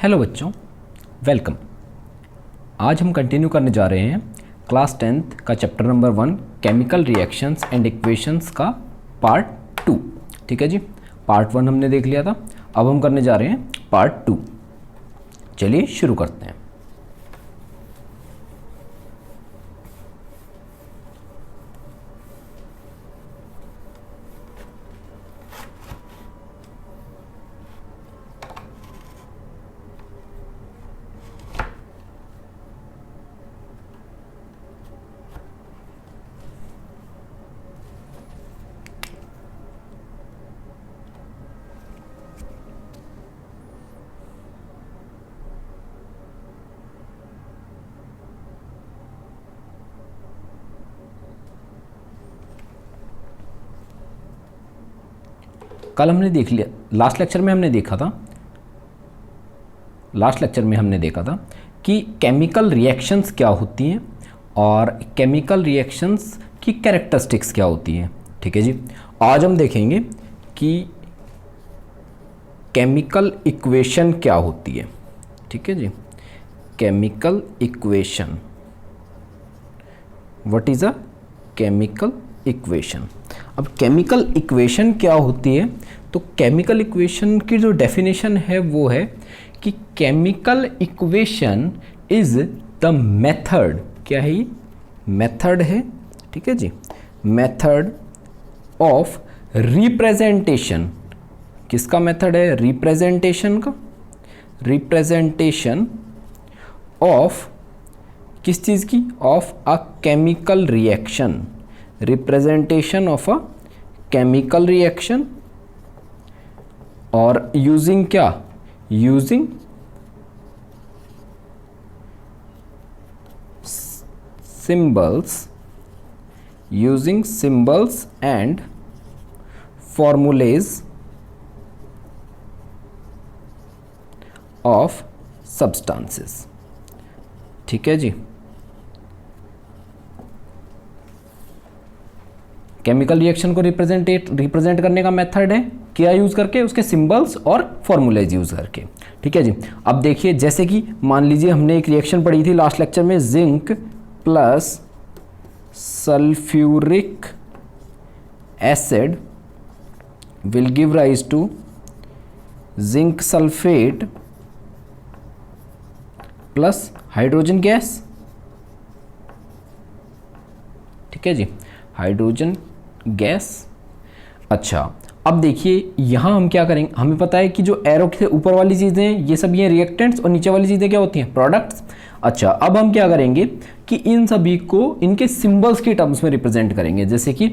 Hello बच्चों, welcome. आज हम कंटिन्यू करने जा रहे हैं क्लास 10th का chapter number 1 chemical reactions and equations का पार्ट 2। ठीक है जी, पार्ट 1 हमने देख लिया था, अब हम करने जा रहे हैं पार्ट 2। चलिए शुरू करते हैं। कल हमने देख लिया, लास्ट लेक्चर में हमने देखा था कि केमिकल रिएक्शंस क्या होती हैं और केमिकल रिएक्शंस की कैरेक्टरिस्टिक्स क्या होती हैं। ठीक है जी, आज हम देखेंगे कि केमिकल इक्वेशन क्या होती है। ठीक है जी, chemical equation, what is a chemical equation. अब केमिकल इक्वेशन क्या होती है, तो केमिकल इक्वेशन की जो डेफिनेशन है वो है कि chemical equation is the method, क्या है ये, मेथड है। ठीक है जी, मेथड ऑफ रिप्रेजेंटेशन। किसका मेथड है, रिप्रेजेंटेशन का, रिप्रेजेंटेशन ऑफ किस चीज़ की, of a chemical reaction, representation of a chemical reaction. और यूजिंग क्या, using symbols and formulas of substances. ठीक है जी, केमिकल रिएक्शन को रिप्रेजेंट करने का मेथड है क्या यूज़ करके, उसके सिंबल्स और फॉर्मूलेज यूज़ करके। ठीक है जी, अब देखिए जैसे कि मान लीजिए हमने एक रिएक्शन पढ़ी थी लास्ट लेक्चर में, zinc plus sulphuric acid will give rise to zinc sulphate plus hydrogen gas. ठीक है जी, हाइड्रोजन गैस। अच्छा, अब देखिए यहाँ हम क्या करेंगे, हमें पता है कि जो एरो के ऊपर वाली चीज़ें हैं ये सब ये रिएक्टेंट्स और नीचे वाली चीज़ें क्या होती हैं, प्रोडक्ट्स। अच्छा, अब हम क्या करेंगे कि इन सभी को इनके सिंबल्स के टर्म्स में रिप्रेजेंट करेंगे। जैसे कि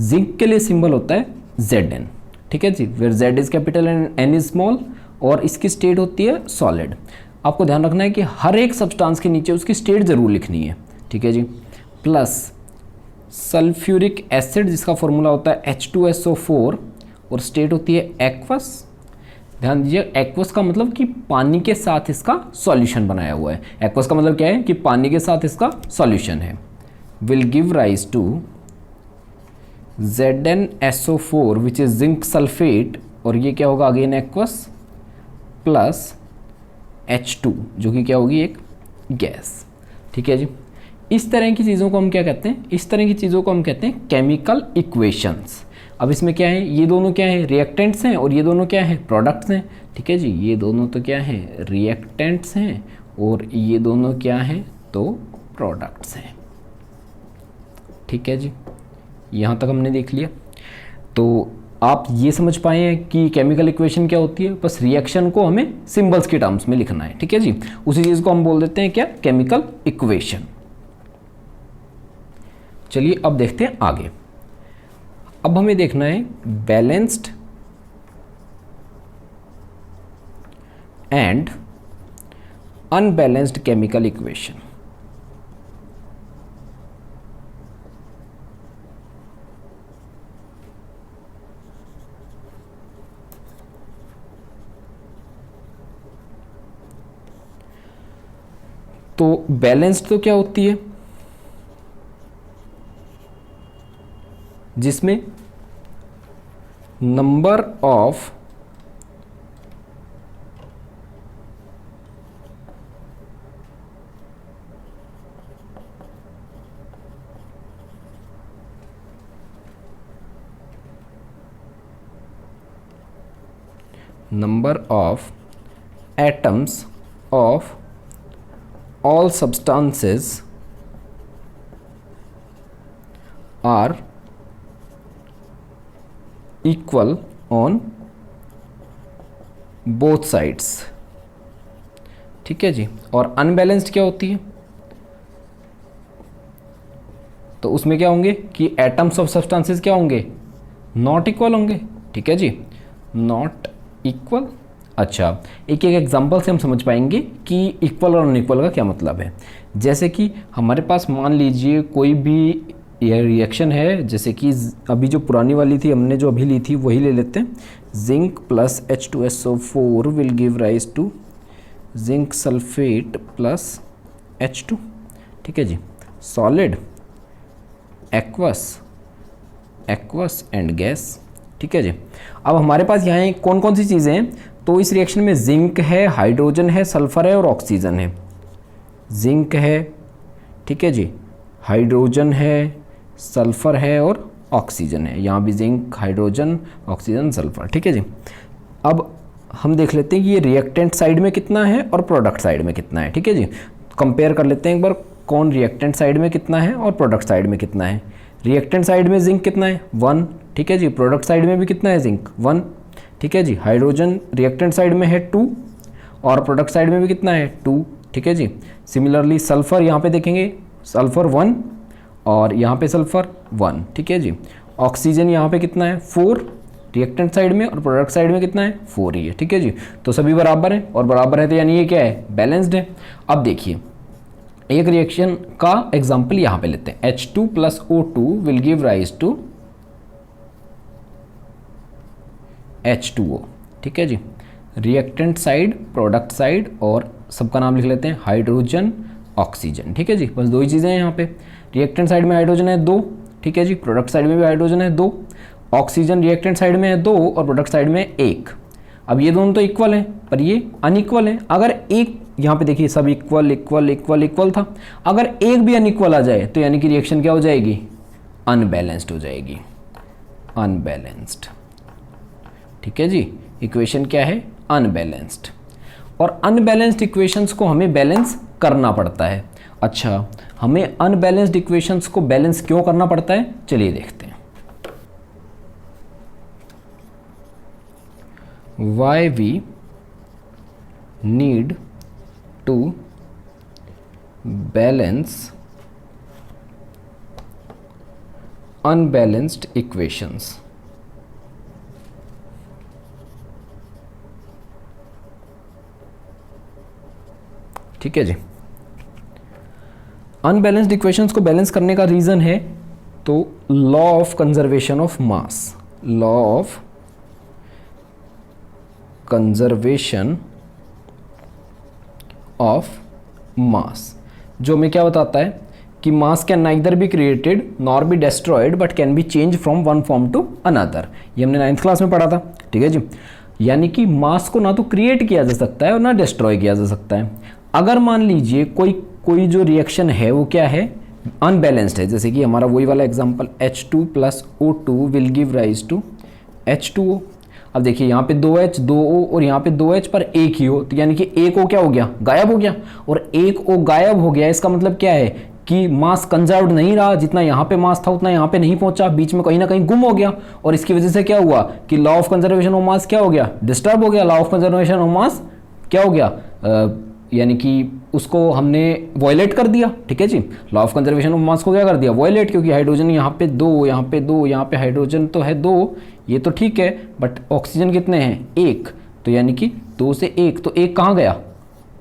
जिंक के लिए सिंबल होता है Zn। ठीक है जी, where Z is capital and N is small, और इसकी स्टेट होती है सॉलिड। आपको ध्यान रखना है कि हर एक सब्सटेंस के नीचे उसकी स्टेट ज़रूर लिखनी है। ठीक है जी, प्लस सल्फ्यूरिक एसिड जिसका फॉर्मूला होता है H2SO4 और स्टेट होती है एक्वस। ध्यान दीजिए, एक्वस का मतलब कि पानी के साथ इसका सॉल्यूशन बनाया हुआ है। एक्वस का मतलब क्या है कि पानी के साथ इसका सॉल्यूशन है। Will give rise to ZnSO4 which is zinc sulphate, और ये क्या होगा अगेन एक्वस, प्लस H2 जो कि क्या होगी, एक गैस। ठीक है जी, इस तरह की चीज़ों को हम क्या कहते हैं, इस तरह की चीज़ों को हम कहते हैं केमिकल इक्वेशंस। अब इसमें क्या है, ये दोनों क्या है, रिएक्टेंट्स हैं, और ये दोनों क्या है, प्रोडक्ट्स हैं। ठीक है जी, ये दोनों तो क्या है, रिएक्टेंट्स हैं, और ये दोनों क्या हैं, तो प्रोडक्ट्स हैं। ठीक है जी, यहाँ तक हमने देख लिया। तो आप ये समझ पाए हैं कि केमिकल इक्वेशन क्या होती है, बस रिएक्शन को हमें सिंबल्स के टर्म्स में लिखना है। ठीक है जी, उसी चीज़ को हम बोल देते हैं क्या, केमिकल इक्वेशन। चलिए अब देखते हैं आगे। अब हमें देखना है balanced and unbalanced chemical equation. तो बैलेंस्ड तो क्या होती है, जिसमें number of number of atoms of all substances are equal on both sides। ठीक है जी। और अनबैलेंस्ड क्या होती है? तो उसमें क्या होंगे कि एटम्स ऑफ सब्सटेंसेस क्या होंगे? नॉट इक्वल होंगे। ठीक है जी, नॉट इक्वल। अच्छा, एक एक एग्जांपल से हम समझ पाएंगे कि इक्वल और अनइक्वल का क्या मतलब है। जैसे कि हमारे पास मान लीजिए कोई भी यह रिएक्शन है, जैसे कि अभी जो पुरानी वाली थी हमने जो अभी ली थी वही ले लेते हैं। Zinc plus H2SO4 will give rise to zinc sulphate plus H2। ठीक है जी, सॉलिड, एक्वस एंड गैस। ठीक है जी। अब हमारे पास यहाँ कौन कौन सी चीज़ें हैं? तो इस रिएक्शन में जिंक है, हाइड्रोजन है, सल्फर है और ऑक्सीजन है। जिंक है, ठीक है जी, हाइड्रोजन है, सल्फर है और ऑक्सीजन है। यहाँ भी जिंक, हाइड्रोजन, ऑक्सीजन, सल्फर। ठीक है जी। अब हम देख लेते हैं कि ये रिएक्टेंट साइड में कितना है और प्रोडक्ट साइड में कितना है। ठीक है जी, कंपेयर कर लेते हैं एक बार, कौन रिएक्टेंट साइड में कितना है और प्रोडक्ट साइड में कितना है। रिएक्टेंट साइड में जिंक कितना है? 1। ठीक है जी। प्रोडक्ट साइड में भी कितना है? जिंक 1। ठीक है जी। हाइड्रोजन रिएक्टेंट साइड में है 2 और प्रोडक्ट साइड में भी कितना है? 2। ठीक है जी। सिमिलरली सल्फर यहाँ पे देखेंगे, सल्फर 1 और यहाँ पे सल्फर 1। ठीक है जी। ऑक्सीजन यहाँ पे कितना है? 4 रिएक्टेंट साइड में और प्रोडक्ट साइड में कितना है? 4 ही है। ठीक है जी। तो सभी बराबर हैं और बराबर है तो यानी ये क्या है? बैलेंस्ड है। अब देखिए एक रिएक्शन का एग्जाम्पल यहाँ पे लेते हैं। H2 plus O2 will give rise to H2O। ठीक है जी। रिएक्टेंट साइड, प्रोडक्ट साइड और सबका नाम लिख लेते हैं, हाइड्रोजन, ऑक्सीजन। ठीक है जी, बस 2 ही चीज़ें हैं यहाँ पे। रिएक्टेंट साइड में हाइड्रोजन है 2, ठीक है जी। प्रोडक्ट साइड में भी हाइड्रोजन है 2। ऑक्सीजन रिएक्टेंट साइड में है 2 और प्रोडक्ट साइड में 1। अब ये दोनों तो इक्वल हैं पर ये अनइक्वल हैं। अगर एक, यहाँ पे देखिए सब इक्वल इक्वल इक्वल इक्वल था, अगर एक भी अनइक्वल आ जाए तो यानी कि रिएक्शन क्या हो जाएगी? अनबैलेंस्ड हो जाएगी, अनबैलेंस्ड। ठीक है जी, इक्वेशन क्या है? अनबैलेंस्ड। और अनबैलेंस्ड इक्वेशंस को हमें बैलेंस करना पड़ता है। अच्छा, हमें अनबैलेंस्ड इक्वेशंस को बैलेंस क्यों करना पड़ता है? चलिए देखते हैं। Why we need to balance unbalanced equations। ठीक है जी। अनबैलेंस्ड इक्वेशंस को बैलेंस करने का रीज़न है तो law of conservation of mass, law of conservation of mass, जो हमें क्या बताता है कि mass can neither be created nor be destroyed but can be change from one form to another. ये हमने 9th क्लास में पढ़ा था। ठीक है जी। यानी कि मास को ना तो क्रिएट किया जा सकता है और ना डिस्ट्रॉय किया जा सकता है। अगर मान लीजिए कोई जो रिएक्शन है वो क्या है? अनबैलेंस्ड है। जैसे कि हमारा वही वाला example H2 plus O2 will give rise to H2O। अब देखिए यहाँ पे 2H 2O और यहाँ पे 2H पर एक ही हो, तो यानी कि एक O क्या हो गया? गायब हो गया। और एक O गायब हो गया, इसका मतलब क्या है कि मास कंजर्व्ड नहीं रहा। जितना यहाँ पे मास था उतना यहाँ पे नहीं पहुंचा, बीच में कहीं ना कहीं गुम हो गया। और इसकी वजह से क्या हुआ कि लॉ ऑफ कंजर्वेशन ऑफ मास क्या हो गया? डिस्टर्ब हो गया। लॉ ऑफ कंजर्वेशन ऑफ मास क्या हो गया? यानी कि उसको हमने वॉयलेट कर दिया। ठीक है जी। Law of conservation of mass को क्या कर दिया? वॉयलेट, क्योंकि हाइड्रोजन यहाँ पे 2, यहाँ पे 2, यहाँ पे हाइड्रोजन तो है 2, ये तो ठीक है, बट ऑक्सीजन कितने हैं? 1। तो यानी कि 2 से 1, तो 1 कहाँ गया?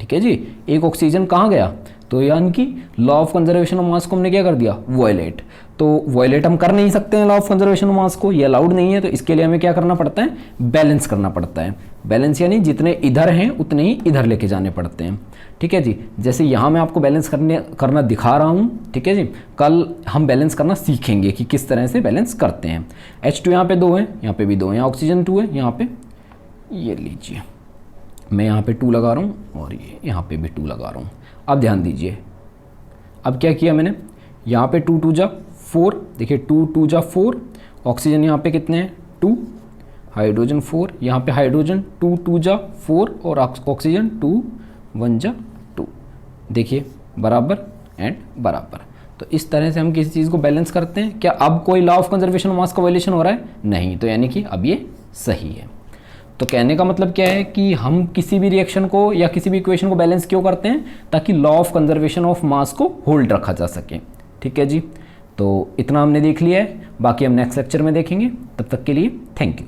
ठीक है जी, 1 ऑक्सीजन कहाँ गया? तो यानी कि law of conservation of mass को हमने क्या कर दिया? वॉयलेट। तो वॉयलेट हम कर नहीं सकते हैं law of conservation of mass को, ये अलाउड नहीं है। तो इसके लिए हमें क्या करना पड़ता है? बैलेंस करना पड़ता है। बैलेंस यानी जितने इधर हैं उतने ही इधर लेके जाने पड़ते हैं। ठीक है जी। जैसे यहाँ मैं आपको बैलेंस करना दिखा रहा हूँ। ठीक है जी। कल हम बैलेंस करना सीखेंगे कि किस तरह से बैलेंस करते हैं। H2 यहाँ पे 2 है, यहाँ पे भी 2 है, यहाँ ऑक्सीजन 2 है, यहाँ पे ये लीजिए मैं यहाँ पे 2 लगा रहा हूँ और ये यहाँ पे भी 2 लगा रहा हूँ। अब ध्यान दीजिए, अब क्या किया मैंने? यहाँ पे 2 2 जा 4, देखिए 2 2 जा 4, ऑक्सीजन यहाँ पे कितने हैं? 2, हाइड्रोजन 4, यहाँ पे हाइड्रोजन 2 2 जा 4 और ऑक्सीजन 2 1 जा 2, देखिए बराबर एंड बराबर। तो इस तरह से हम किसी चीज़ को बैलेंस करते हैं। क्या अब कोई लॉ ऑफ कंजर्वेशन मास का वायलेशन हो रहा है? नहीं, तो यानी कि अब ये सही है। तो कहने का मतलब क्या है कि हम किसी भी रिएक्शन को या किसी भी इक्वेशन को बैलेंस क्यों करते हैं? ताकि law of conservation of mass को होल्ड रखा जा सके। ठीक है जी, तो इतना हमने देख लिया है, बाकी हम नेक्स्ट लेक्चर में देखेंगे। तब तक के लिए थैंक यू।